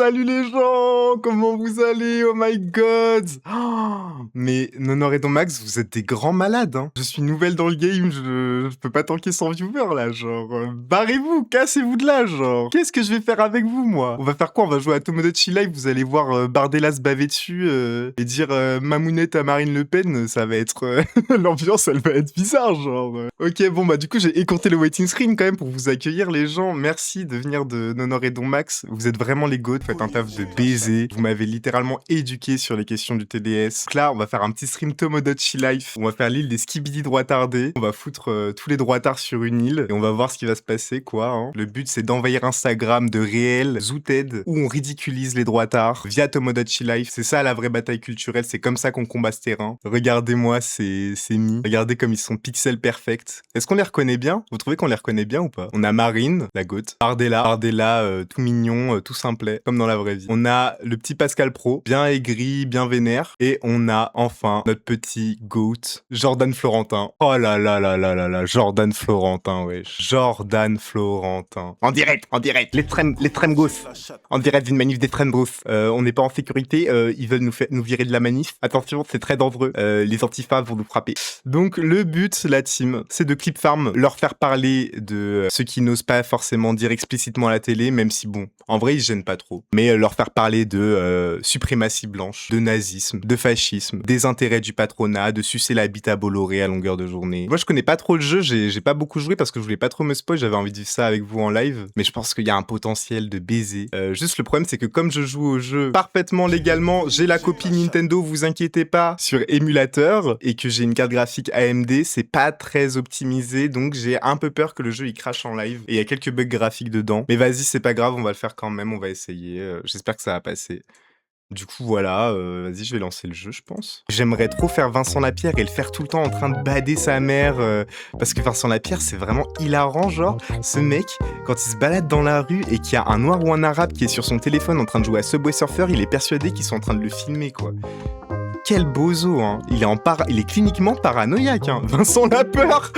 Salut les gens, comment vous allez? Oh my god! Mais Nonor et Don Max, vous êtes des grands malades, hein. Je suis nouvelle dans le game, je peux pas tanker sans viewer là, genre. Barrez-vous, cassez-vous de là, genre. Qu'est-ce que je vais faire avec vous, moi? On va faire quoi? On va jouer à Tomodachi Live, vous allez voir Bardella se baver dessus et dire Mamounette à Marine Le Pen, ça va être... L'ambiance, elle va être bizarre, genre. Ok, bon, bah du coup, j'ai écourté le waiting screen quand même pour vous accueillir, les gens. Merci de venir de Nonor et Don Max. Vous êtes vraiment les goats, faites un taf de baiser. Vous m'avez littéralement éduqué sur les questions du TDS. Donc là, on va faire un petit stream Tomodachi Life. On va faire l'île des skibidi droitardés. On va foutre tous les droitards sur une île et on va voir ce qui va se passer, quoi. Hein. Le but, c'est d'envahir Instagram de réels zooted où on ridiculise les droitards via Tomodachi Life. C'est ça la vraie bataille culturelle. C'est comme ça qu'on combat ce terrain. Regardez-moi ces mi. Regardez comme ils sont pixel perfect. Est-ce qu'on les reconnaît bien? Vous trouvez qu'on les reconnaît bien ou pas? On a Marine, la goat. Bardella, tout mignon, tout simplet, comme dans la vraie vie. On a le petit Pascal Pro, bien aigri, bien vénère. Et on a enfin notre petit goat, Jordan Florentin. Oh là là là là là là, Jordan Florentin, wesh. Jordan Florentin. En direct, l'extrême gauche. En direct d'une manif d'extrême gauche. On n'est pas en sécurité, ils veulent nous virer de la manif. Attention, c'est très dangereux. Les antifas vont nous frapper. Donc le but, la team, c'est de clip farm, leur faire parler de ceux qui n'osent pas forcément dire explicitement à la télé, même si bon, en vrai ils se gênent pas trop. Mais leur faire parler de suprématie blanche, de nazisme, de fascisme, des intérêts du patronat, de sucer la bite à Bolloré à longueur de journée. Moi je connais pas trop le jeu, j'ai pas beaucoup joué parce que je voulais pas trop me spoil, j'avais envie de vivre ça avec vous en live, mais je pense qu'il y a un potentiel de baiser. Juste le problème c'est que comme je joue au jeu parfaitement légalement, j'ai la copie Nintendo, vous inquiétez pas, sur émulateur, et que j'ai une carte graphique AMD, c'est pas très optimisé, donc j'ai un peu peur que le jeu il crache en live, et il y a quelques bugs graphiques dedans. Mais vas-y, c'est pas grave, on va le faire quand même, on va essayer, j'espère que ça va passer. Du coup, voilà, vas-y, je vais lancer le jeu, je pense. J'aimerais trop faire Vincent Lapierre et le faire tout le temps en train de bader sa mère, parce que Vincent Lapierre, c'est vraiment hilarant, genre, ce mec, quand il se balade dans la rue et qu'il y a un noir ou un arabe qui est sur son téléphone en train de jouer à Subway Surfer, il est persuadé qu'ils sont en train de le filmer, quoi. Quel bozo, hein. Il est cliniquement paranoïaque, hein. Vincent Lapeur.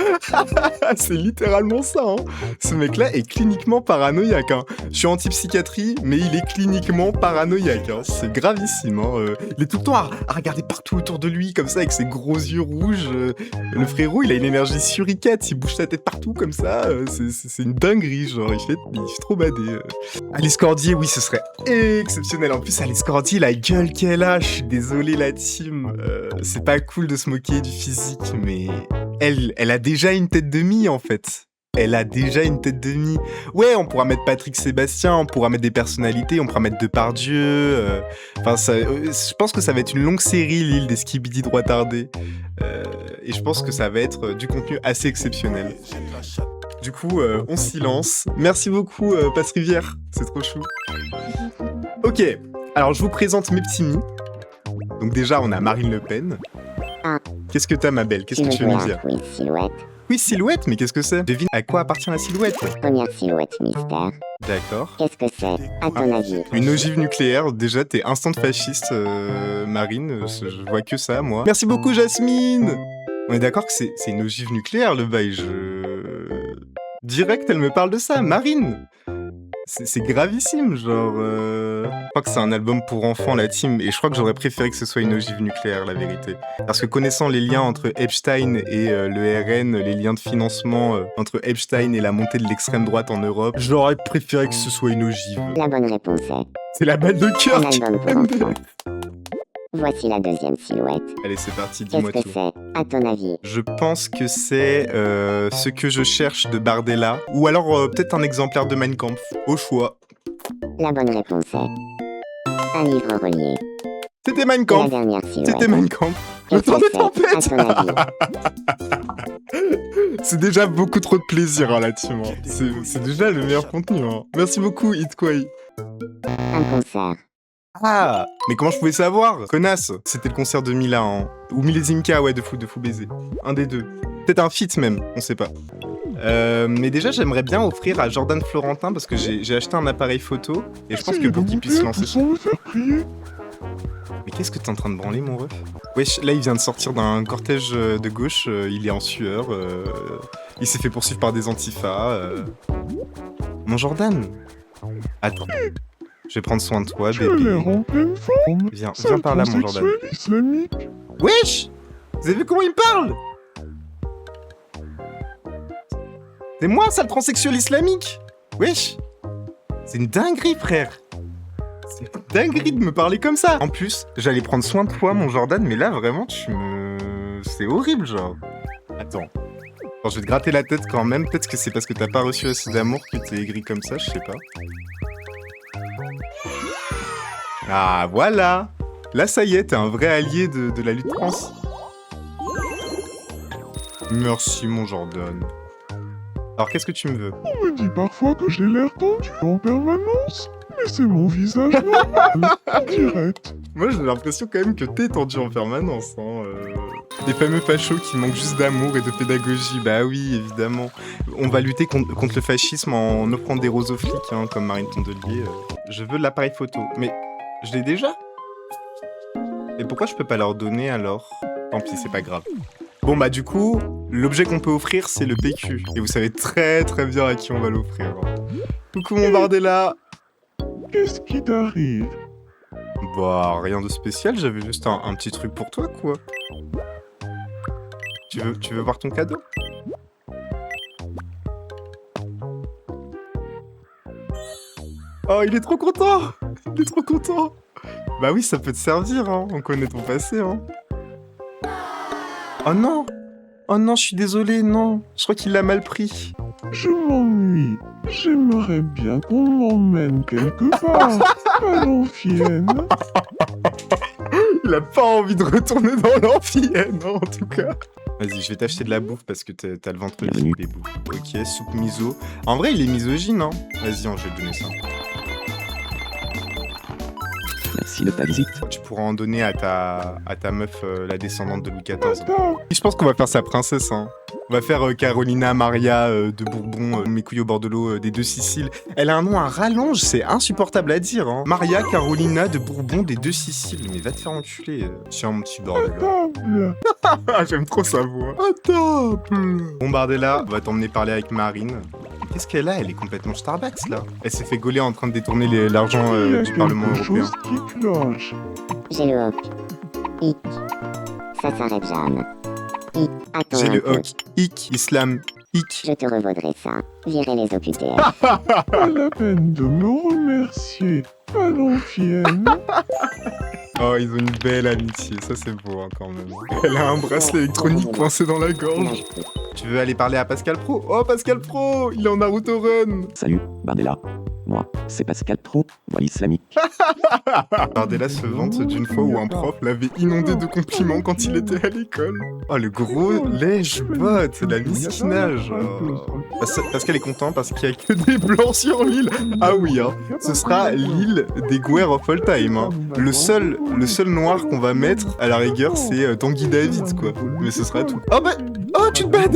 C'est littéralement ça, hein. Ce mec-là est cliniquement paranoïaque, hein. Je suis anti-psychiatrie, mais il est cliniquement paranoïaque, hein. C'est gravissime, hein. Il est tout le temps à regarder partout autour de lui, comme ça, avec ses gros yeux rouges. Le frérot, il a une énergie suricate, il bouge sa tête partout, comme ça. C'est une dinguerie, genre, il fait trop bader. Alice Cordier, oui, ce serait exceptionnel. En plus, Alice Cordier, la gueule qu'elle a, je suis désolé là-dessus. C'est pas cool de se moquer du physique, mais elle a déjà une tête de mie en fait. Elle a déjà une tête de mie. Ouais, on pourra mettre Patrick Sébastien, on pourra mettre des personnalités, on pourra mettre Depardieu. Enfin, je pense que ça va être une longue série, l'île des skibidi droitardés. Et je pense que ça va être du contenu assez exceptionnel. Du coup, on s'y lance. Merci beaucoup, Passe Rivière, c'est trop chou. Ok, alors je vous présente mes petits mis. Donc déjà, on a Marine Le Pen. Qu'est-ce que t'as, ma belle? Qu'est-ce que tu veux nous dire? Quiz silhouette. Quiz silhouette? Mais qu'est-ce que c'est? Devine à quoi appartient la silhouette? Première silhouette mystère. D'accord. Qu'est-ce que c'est, à ton avis? Une ogive nucléaire. Déjà, t'es instant fasciste, Marine. Je vois que ça, moi. Merci beaucoup, Jasmine! On est d'accord que c'est une ogive nucléaire, le bail. Direct, elle me parle de ça. Marine! C'est gravissime, genre... Je crois que c'est un album pour enfants, la team, et je crois que j'aurais préféré que ce soit une ogive nucléaire, la vérité. Parce que connaissant les liens entre Epstein et le RN, les liens de financement entre Epstein et la montée de l'extrême droite en Europe, j'aurais préféré que ce soit une ogive. La bonne réponse est... C'est la balle de cœur. Un album pour enfants. Voici la deuxième silhouette. Allez, c'est parti, dis-moi Qu'est-ce que tout. c'est, à ton avis? Je pense que c'est ce que je cherche de Bardella, ou alors peut-être un exemplaire de Mein Kampf, au choix. La bonne réponse est... Un livre relié. C'était Mein La Kampf. dernière silhouette. C'était Mein Kampf. Le Qu'est-ce temps que des c'est, à tempêtes. ton avis? C'est déjà beaucoup trop de plaisir, hein, la team. Hein. C'est déjà le meilleur contenu. Hein. Merci beaucoup, Hitquay. Un concert. Ah, mais comment je pouvais savoir? Connasse. C'était le concert de Mila, hein. Ou Milezimka, ouais, de fou baiser. Un des deux. Peut-être un feat même, on sait pas. Mais déjà, j'aimerais bien offrir à Jordan Florentin parce que j'ai acheté un appareil photo et je pense que pour qu'il puisse lancer son... Mais qu'est-ce que t'es en train de branler, mon ref? Wesh, là, il vient de sortir d'un cortège de gauche, il est en sueur, il s'est fait poursuivre par des antifas. Mon Jordan! Attends. Je vais prendre soin de toi, Tu as l'air bébé. en pleine forme. Viens Sale par là, mon Jordan. transsexuel islamique. Wesh! Vous avez vu comment il me parle? C'est moi, ça, le transsexuel islamique! Wesh! C'est une dinguerie, frère! C'est une dinguerie de me parler comme ça! En plus, j'allais prendre soin de toi, mon Jordan, mais là, vraiment, tu me... C'est horrible, genre. Attends. Bon, je vais te gratter la tête quand même. Peut-être que c'est parce que t'as pas reçu assez d'amour que t'es aigri comme ça, je sais pas. Ah, voilà! Là, ça y est, t'es un vrai allié de la lutte trans. Merci, mon Jordan. Alors, qu'est-ce que tu me veux? On me dit parfois que j'ai l'air tendu en permanence. Mais c'est mon visage normal, direct. Moi, j'ai l'impression quand même que t'es tendu en permanence. Hein, Les fameux fachos qui manquent juste d'amour et de pédagogie. Bah oui, évidemment. On va lutter contre le fascisme en offrant des roses aux flics, hein, comme Marine Tondelier. Je veux l'appareil photo. Mais je l'ai déjà? Et pourquoi je peux pas leur donner alors? Tant pis, c'est pas grave. Bon bah du coup, l'objet qu'on peut offrir, c'est le PQ. Et vous savez très très bien à qui on va l'offrir. Coucou mon Bardella. Qu'est-ce qui t'arrive? Bah rien de spécial, j'avais juste un petit truc pour toi quoi. Tu veux voir ton cadeau? Oh il est trop content! Il est trop content! Bah oui ça peut te servir hein, on connaît ton passé hein. Oh non! Oh non, je suis désolé, non. Je crois qu'il l'a mal pris. Je m'ennuie. J'aimerais bien qu'on m'emmène quelque part. À l'amphienne. Il a pas envie de retourner dans l'amphienne, hein, en tout cas. Vas-y, je vais t'acheter de la bouffe parce que t'as le ventre vide, bébou. Ok, soupe miso. En vrai, il est misogyne, hein. Vas-y, je vais te donner ça. Merci de ta visite. Tu pourras en donner à ta meuf, la descendante de Louis XIV. Attends. Je pense qu'on va faire sa princesse, hein. On va faire Carolina Maria de Bourbon, mes couilles au bord de l'eau des deux Siciles. Elle a un nom à rallonge, c'est insupportable à dire, hein. Maria Carolina de Bourbon des deux Siciles. Mais va te faire enculer. Tiens, mon petit bordel. Table. Ah, j'aime trop sa voix. À table. Bon, Bardella, on va t'emmener parler avec Marine. Qu'est-ce qu'elle a? Elle est complètement Starbucks, là. Elle s'est fait gauler en train de détourner l'argent Il y a du Parlement quelque européen. chose qui cloche. J'ai le hoc. Hic. Ça s'arrête jamais. Hic. Attends J'ai un le peu. hoc. Hic, islam, hic. Je te revaudrai ça. Virez les OQTF. Pas la peine de me remercier. À l'amphienne. Oh, ils ont une belle amitié. Ça, c'est beau, hein, quand même. Elle a un bracelet électronique coincé dans la gorge. Tu veux aller parler à Pascal Pro? Oh, Pascal Pro! Il est en Naruto Run! Salut, Bardella. Moi, c'est Pascal Pro, voile islamique. Bardella se vante d'une fois où un prof l'avait inondé de compliments quand il était à l'école. Oh, le gros lèche-bot, la missinage. Oh. Pascal est content parce qu'il n'y a que des blancs sur l'île. Ah oui, hein. Ce sera l'île des Guerre of All Time. Hein. Le seul noir qu'on va mettre, à la rigueur, c'est Tanguy David, quoi. Mais ce sera tout. Oh bah... Oh, tu te bades!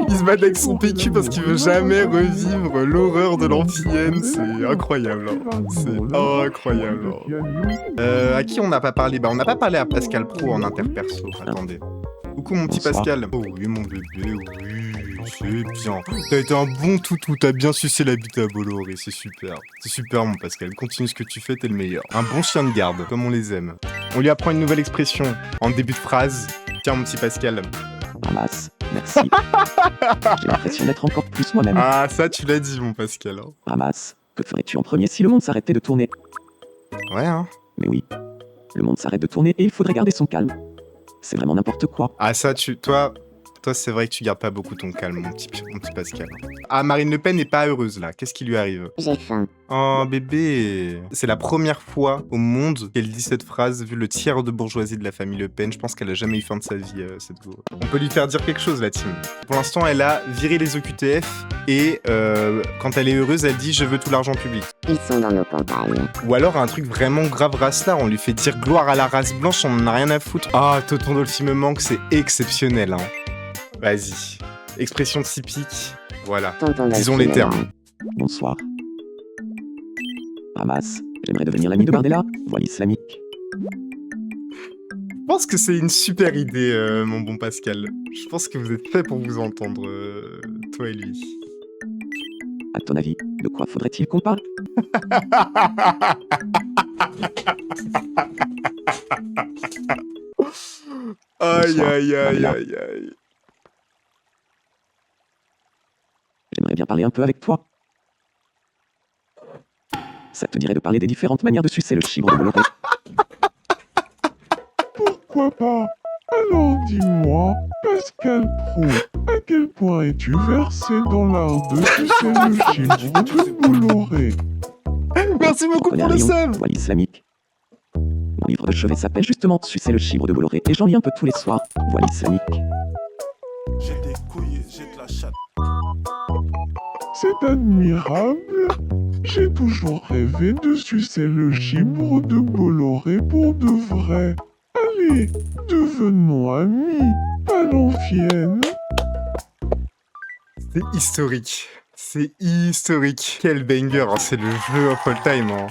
Il se bat avec son PQ parce qu'il veut jamais revivre l'horreur de l'amphienne. C'est incroyable. Hein. C'est incroyable. Hein. À qui on n'a pas parlé? Bah, on n'a pas parlé à Pascal Pro en interperso. Attendez. Coucou, mon petit Bonsoir. Pascal. Oh oui, mon bébé, oui. C'est bien. T'as été un bon toutou. T'as bien sucé la bite à Bolloré. C'est super. C'est super, mon Pascal. Continue ce que tu fais, t'es le meilleur. Un bon chien de garde, comme on les aime. On lui apprend une nouvelle expression en début de phrase. Tiens, mon petit Pascal. Ramasse, merci. J'ai l'impression d'être encore plus moi-même. Ah, ça, tu l'as dit, mon Pascal. Hein. Ramasse, que ferais-tu en premier si le monde s'arrêtait de tourner? Ouais, hein. Mais oui, le monde s'arrête de tourner et il faudrait garder son calme. C'est vraiment n'importe quoi. Ah, ça, Toi, c'est vrai que tu gardes pas beaucoup ton calme, mon petit Pascal. Ah, Marine Le Pen n'est pas heureuse, là. Qu'est-ce qui lui arrive? J'ai faim. Oh, bébé. C'est la première fois au monde qu'elle dit cette phrase, vu le tiers de bourgeoisie de la famille Le Pen. Je pense qu'elle a jamais eu faim de sa vie, cette go. On peut lui faire dire quelque chose, la team. Pour l'instant, elle a viré les OQTF et quand elle est heureuse, elle dit « Je veux tout l'argent public ». Ils sont dans nos campagnes. Ou alors un truc vraiment grave race-là, on lui fait dire « Gloire à la race blanche », on en a rien à foutre. Ah, Tonton Dolphy me manque, c'est exceptionnel, hein. Vas-y. Expression typique. Voilà. Tonton Disons Dolphy les me termes. manque. Bonsoir. Ramasse, j'aimerais devenir l'ami de Bardella, voile islamique. Je pense que c'est une super idée, mon bon Pascal. Je pense que vous êtes fait pour vous entendre, toi et lui. À ton avis, De quoi faudrait-il qu'on parle? Aïe, Bonsoir, aïe, aïe, Maria. aïe, aïe. J'aimerais bien parler un peu avec toi. Ça te dirait de parler des différentes manières de sucer le chibre de Bolloré? Pourquoi pas? Alors dis-moi, Pascal Pro, à quel point es-tu versé dans l'art de sucer le chibre de Bolloré? Merci beaucoup Connais pour le rien, sub. voile islamique. Mon livre de chevet s'appelle justement Sucer le chibre de Bolloré et j'en lis un peu tous les soirs. Voile islamique. J'ai des couilles, j'ai de la chatte. C'est admirable. J'ai toujours rêvé de sucer le chibre de Bolloré pour de vrai. Allez, devenons amis, pas l'ancienne. C'est historique. C'est historique. Quel banger, hein. C'est le jeu of all time. Hein.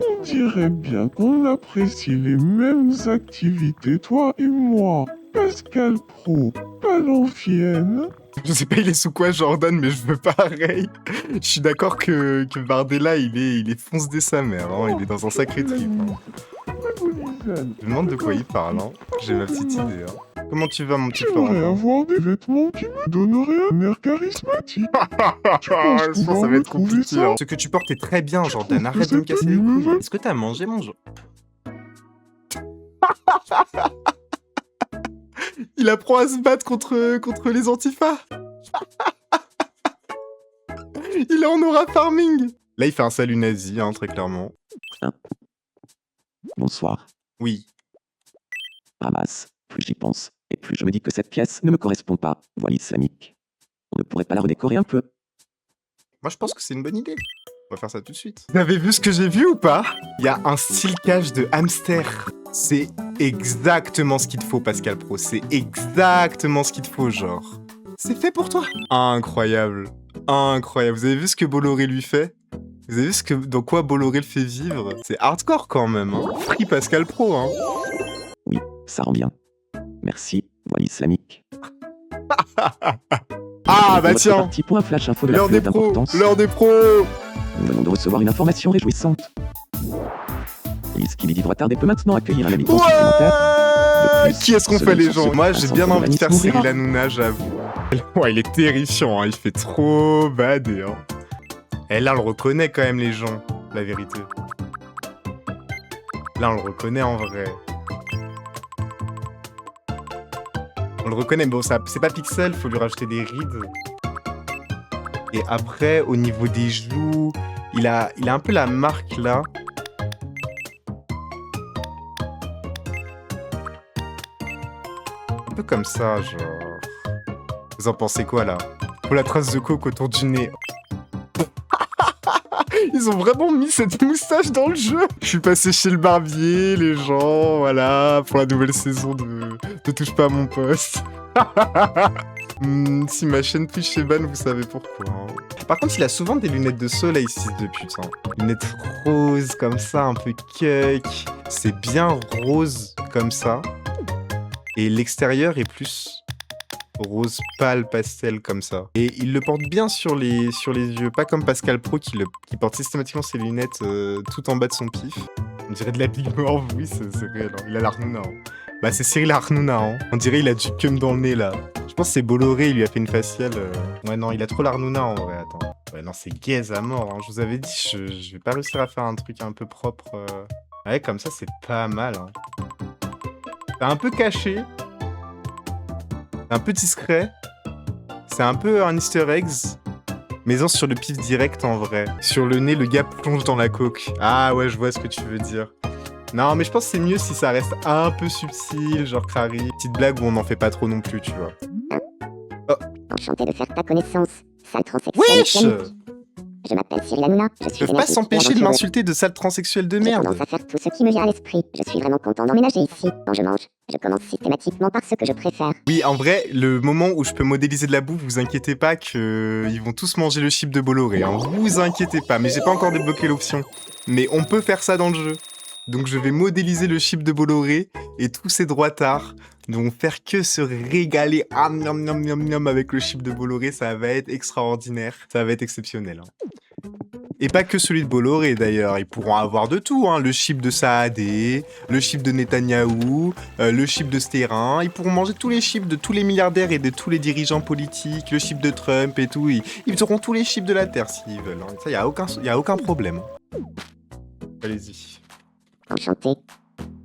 On dirait bien qu'on apprécie les mêmes activités, toi et moi. Pascal Pro, pas l'ancienne. Je sais pas il est sous quoi Jordan, mais je veux pareil. Je suis d'accord que Bardella, il est foncé sa mère. Hein. Il est dans un sacré trip. Hein. Je me demande de quoi il parle. Hein. J'ai ma petite idée. Hein. Comment tu vas, mon petit J'aimerais Florentin? avoir des vêtements qui me donneraient un air charismatique. Tu penses Je pense que pouvoir ça va me être trouver compliqué. ça? Hein. Ce que tu portes est très bien, Jordan. trouves que Arrête de me cette casser les tenue me couilles. va? Est-ce que t'as mangé, mon Jordan? Il apprend à se battre contre les antifas. Il est en aura farming. Là, il fait un salut nazi, hein, très clairement. Bonsoir. Oui. Ramasse. Plus j'y pense, et plus je me dis que cette pièce ne me correspond pas. Voile islamique. On ne pourrait pas la redécorer un peu? Moi, je pense que c'est une bonne idée. On va faire ça tout de suite. Vous avez vu ce que j'ai vu ou pas? Il y a un style cache de hamster. C'est exactement ce qu'il te faut, Pascal Pro. C'est exactement ce qu'il te faut, genre. C'est fait pour toi. Incroyable. Incroyable. Vous avez vu ce que Bolloré lui fait? Vous avez vu dans quoi Bolloré le fait vivre? C'est hardcore quand même. Hein. Free Pascal Pro. Hein. Oui, ça rend bien. Merci, voile islamique. Ah bah Votre tiens. parti pour un flash info de la L'heure plus des haute pros. importance. L'heure des pros. Nous venons de recevoir une information réjouissante. L'iskibidi doit tarder peut maintenant accueillir un habitant supplémentaire. De Ouais. plus, Qui est-ce qu'on ce fait les sont gens? ceux Moi qui j'ai sont bien pour envie de faire l'humanisme Cyril mourra. Hanouna, j'avoue. Ouais, il est terrifiant, hein. Il fait trop badé. Hein. Et là on le reconnaît quand même les gens, la vérité. Là on le reconnaît en vrai. On le reconnaît, bon ça c'est pas pixel, faut lui rajouter des rides. Et après au niveau des joues, il a un peu la marque là. Un peu comme ça, genre. Vous en pensez quoi là? Pour la trace de coke autour du nez. Ils ont vraiment mis cette moustache dans le jeu. Je suis passé chez le barbier, les gens, voilà, pour la nouvelle saison de Touche pas à mon poste. Si ma chaîne Twitch est ban, vous savez pourquoi. Hein. Par contre, il a souvent des lunettes de soleil, fils de pute. Hein. Lunettes roses, comme ça, un peu cuck. C'est bien rose, comme ça. Et l'extérieur est plus rose pâle, pastel, comme ça. Et il le porte bien sur les yeux, pas comme Pascal Pro qui porte systématiquement ses lunettes tout en bas de son pif. On dirait de la Big Morve, oui, c'est réel. Hein. Il a l'Arnouna. Hein. Bah, c'est Cyril Hanouna. Hein. On dirait il a du cum dans le nez, là. Je pense que c'est Bolloré, il lui a fait une faciale. Ouais, non, il a trop l'Arnouna, en vrai, attends. Ouais, non, c'est gaze à mort. Hein. Je vous avais dit, je vais pas réussir à faire un truc un peu propre. Ouais, comme ça, c'est pas mal. Hein. C'est un peu caché. C'est un peu discret. C'est un peu un easter eggs. Mais non, sur le pif direct, en vrai. Sur le nez, le gars plonge dans la coke. Ah ouais, je vois ce que tu veux dire. Non, mais je pense que c'est mieux si ça reste un peu subtil, genre Crary. Petite blague où on n'en fait pas trop non plus, tu vois. Enchanté de faire ta connaissance, sale transsexuel. Wesh! Je m'appelle Cyril Hanouna, je Ils suis peuvent pas énergique et s'empêcher de aventureux. m'insulter de sale transsexuel de Je merde. commence à faire tout ce qui me vient à l'esprit. Je suis vraiment content d'emménager ici. Quand je mange, je commence systématiquement par ce que je préfère. Oui, en vrai, le moment où je peux modéliser de la bouffe, vous inquiétez pas que ils vont tous manger le chip de Bolloré. Hein. Vous inquiétez pas, mais j'ai pas encore débloqué l'option. Mais on peut faire ça dans le jeu. Donc je vais modéliser le chip de Bolloré et tous ces droitards ne vont faire que se régaler nom nom nom nom avec le chip de Bolloré. Ça va être extraordinaire, ça va être exceptionnel. Hein. Et pas que celui de Bolloré d'ailleurs, ils pourront avoir de tout, hein. Le chip de Saadé, le chip de Netanyahou, le chip de Stérin, ils pourront manger tous les chips de tous les milliardaires et de tous les dirigeants politiques, le chip de Trump et tout, ils auront tous les chips de la Terre s'ils veulent, hein. Ça, y a aucun problème. Allez-y. Enchanté.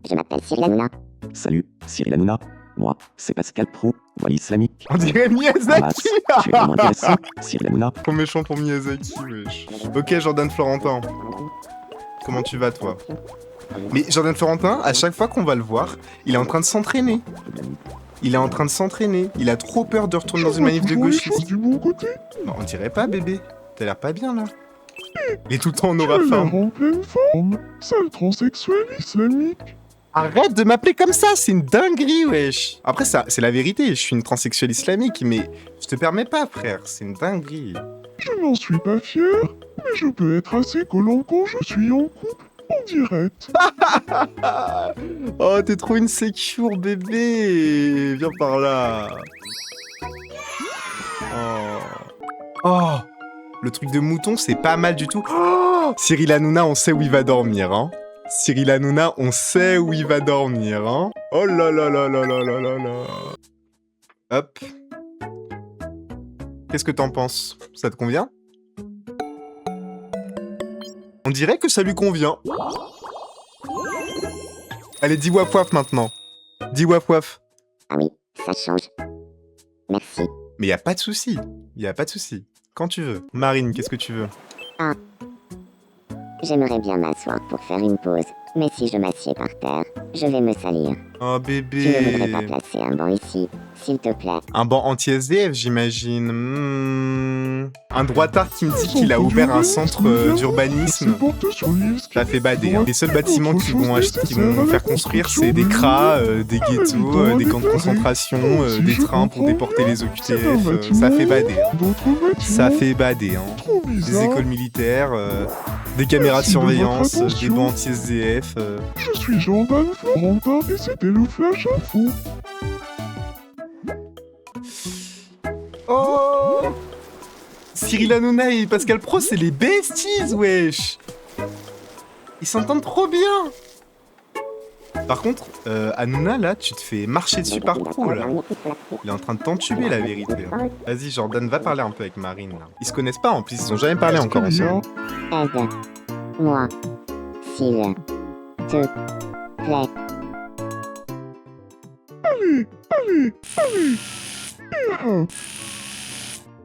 Je m'appelle Cyril Hanouna. Salut, Cyril Hanouna. Moi, c'est Pascal Pro, voile islamique. On dirait Hamas, Miyazaki. tu es vraiment intéressant, Cyril Hanouna. Trop méchant pour Miyazaki, wesh. Ok, Jordan Florentin, comment tu vas toi? Mais Jordan Florentin, à chaque fois qu'on va le voir, il est en train de s'entraîner. Il est en train de s'entraîner. Il a trop peur de retourner dans une manif de Toujours les gauchistes. choses du bon côté. Non, on dirait pas, bébé. T'as l'air pas bien, là. Il est tout le temps en Tu as aura l'air forme. en pleine forme. Sale transsexuel islamique. Arrête de m'appeler comme ça, c'est une dinguerie, wesh. Après, ça, c'est la vérité, je suis une transsexuelle islamique, mais je te permets pas, frère, c'est une dinguerie. Je n'en suis pas fier, mais je peux être assez collant quand je suis en couple, en direct. Oh, t'es trop insécure, bébé. Viens par là. Oh, le truc de mouton, c'est pas mal du tout. Oh, Cyril Hanouna, on sait où il va dormir, hein. Cyril Hanouna, on sait où il va dormir, hein. Oh là là là là là là là là. Hop. Qu'est-ce que t'en penses? Ça te convient? On dirait que ça lui convient. Allez, dis waf waf maintenant. Dis waf waf. Ah oui, ça change. Merci. Mais y a pas de souci. Y a pas de souci. Quand tu veux. Marine, qu'est-ce que tu veux? J'aimerais bien m'asseoir pour faire une pause, mais si je m'assieds par terre, je vais me salir. Oh Tu ne voudrais pas bébé. placer un banc ici, s'il te plaît? Un banc anti-SDF, j'imagine. Un droitard qui me dit qu'il a ouvert un centre d'urbanisme. Ça fait bader, hein. Les seuls bâtiments qui vont faire construire, c'est des CRA, des ghettos, des camps de concentration, des trains pour déporter les OQTF. Ça fait bader. Ça fait bader, hein. Des écoles militaires, des caméras de surveillance, des bancs anti-SDF. Je suis Jordan Florentin et c'était le Flash Info. Oh, Cyril Hanouna et Pascal Pro, c'est les besties, wesh. Ils s'entendent trop bien. Par contre, Hanouna, là, tu te fais marcher dessus par Pro, là. Il est en train de t'entuber, la vérité. Hein. Vas-y, Jordan, va parler un peu avec Marine, là. Ils se connaissent pas, en plus, ils ont jamais parlé encore ensemble. Aide-moi, s'il te plaît.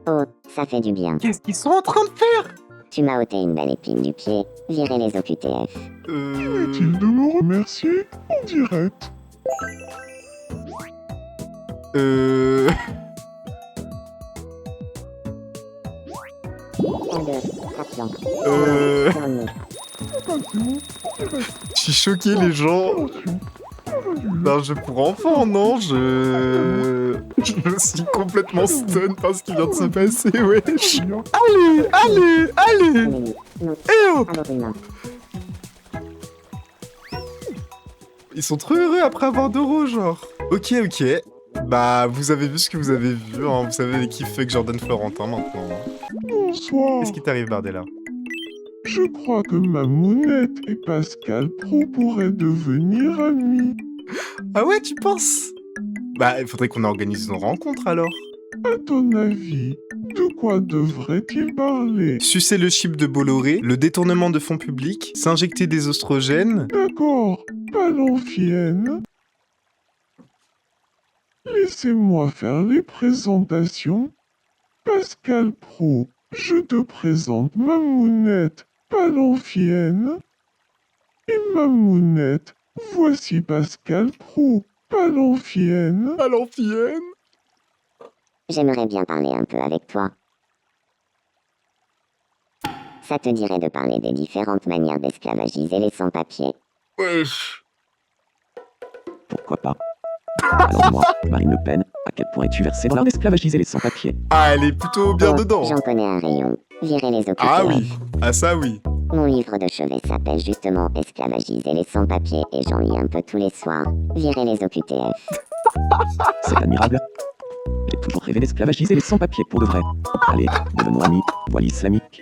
Oh, ça fait du bien. Qu'est-ce qu'ils sont en train de faire? Tu m'as ôté une belle épine du pied, viré les OQTF. Est-il de me remercier en direct? Je suis choqué, les gens. C'est un jeu pour enfants, non? Je suis complètement stun par ce qui vient de se passer, wesh. Allez, allez, allez. Eh oh! Ils sont trop heureux après avoir d'euros, genre. Ok, ok. Bah, vous avez vu ce que vous avez vu, hein. Vous savez les kiffs que Jordan Florentin maintenant. Bonsoir. Qu'est-ce qui t'arrive, Bardella? Je crois que Mamounette et Pascal Pro pourraient devenir amis. Ah ouais, tu penses? Bah, il faudrait qu'on organise une rencontre alors. À ton avis, de quoi devrait-il parler? Sucer le chip de Bolloré, le détournement de fonds publics, s'injecter des oestrogènes. D'accord, pas l'ancienne. Laissez-moi faire les présentations. Pascal Pro, je te présente Mamounette, pas l'ancienne. Et Mamounette, voici Pascal Pro, pas l'ancienne. À l'ancienne. J'aimerais bien parler un peu avec toi. Ça te dirait de parler des différentes manières d'esclavagiser les sans-papiers? Wesh. Pourquoi pas? Alors dis-moi, Marine Le Pen, à quel point es-tu versée dans l'art d'esclavagiser les sans-papiers? Ah, elle est plutôt bien Oh, dedans. J'en connais un rayon. Virer les OQTF. Ah oui, ah ça oui. Mon livre de chevet s'appelle justement Esclavagiser les sans-papiers et j'en lis un peu tous les soirs. Virer les OQTF. C'est admirable. J'ai toujours rêvé d'esclavagiser les sans-papiers pour de vrai. Allez, devenons amis, voile islamique.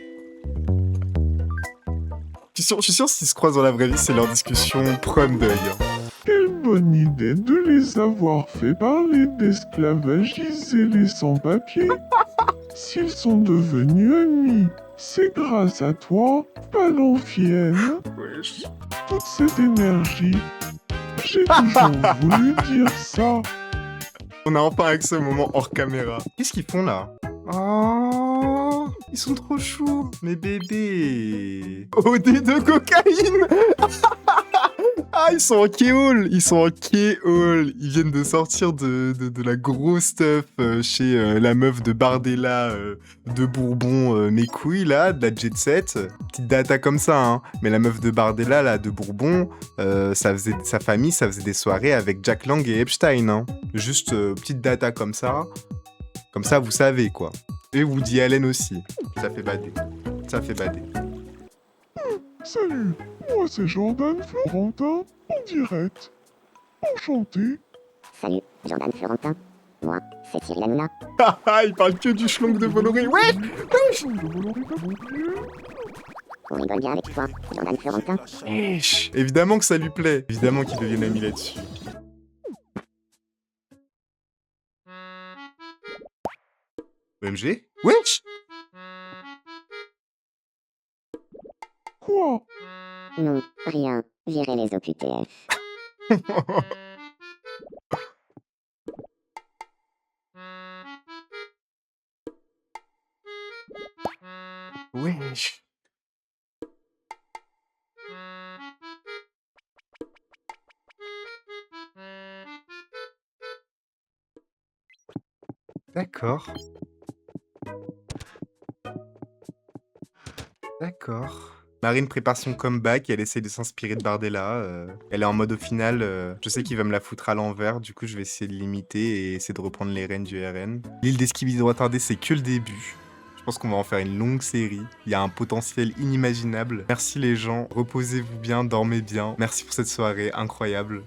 je suis sûr s'ils se croisent dans la vraie vie, c'est leur discussion prom deuil. Hein. Quelle bonne idée de les avoir fait parler d'esclavagiser les sans-papiers. S'ils sont devenus amis, c'est grâce à toi, Palanfienne. Wesh. Toute cette énergie. J'ai toujours voulu dire ça. On a enfin avec ce moment hors caméra. Qu'est-ce qu'ils font là? Oh, ils sont trop choux, mes bébés. OD de cocaïne. Ah, ils sont en kéhol, ils sont en kéhol. Ils viennent de sortir de la grosse stuff chez la meuf de Bardella de Bourbon, mes couilles là, de la jet set. Petite data comme ça, hein. Mais la meuf de Bardella là, de Bourbon, sa famille, ça faisait des soirées avec Jack Lang et Epstein. Hein. Juste petite data comme ça. Comme ça, vous savez quoi. Et Woody Allen aussi. Ça fait bader. Ça fait bader. Salut, moi c'est Jordan Florentin, en direct. Enchanté. Salut, Jordan Florentin. Moi, c'est Cyril Hanouna. Ah, il parle que du schlong de Bolloré. Ouais. On rigole bien avec toi, Jordan Florentin. Wesh. Évidemment que ça lui plaît. Évidemment qu'ils deviennent amis là-dessus. OMG. Wesh. Quoi? Non, rien. Virez les OQTF. Wesh. D'accord. D'accord. Marine prépare son comeback, elle essaie de s'inspirer de Bardella. Elle est en mode au final, je sais qu'il va me la foutre à l'envers, du coup je vais essayer de l'imiter et essayer de reprendre les rênes du RN. L'île des skibidi retardés, c'est que le début. Je pense qu'on va en faire une longue série. Il y a un potentiel inimaginable. Merci les gens, reposez-vous bien, dormez bien. Merci pour cette soirée incroyable.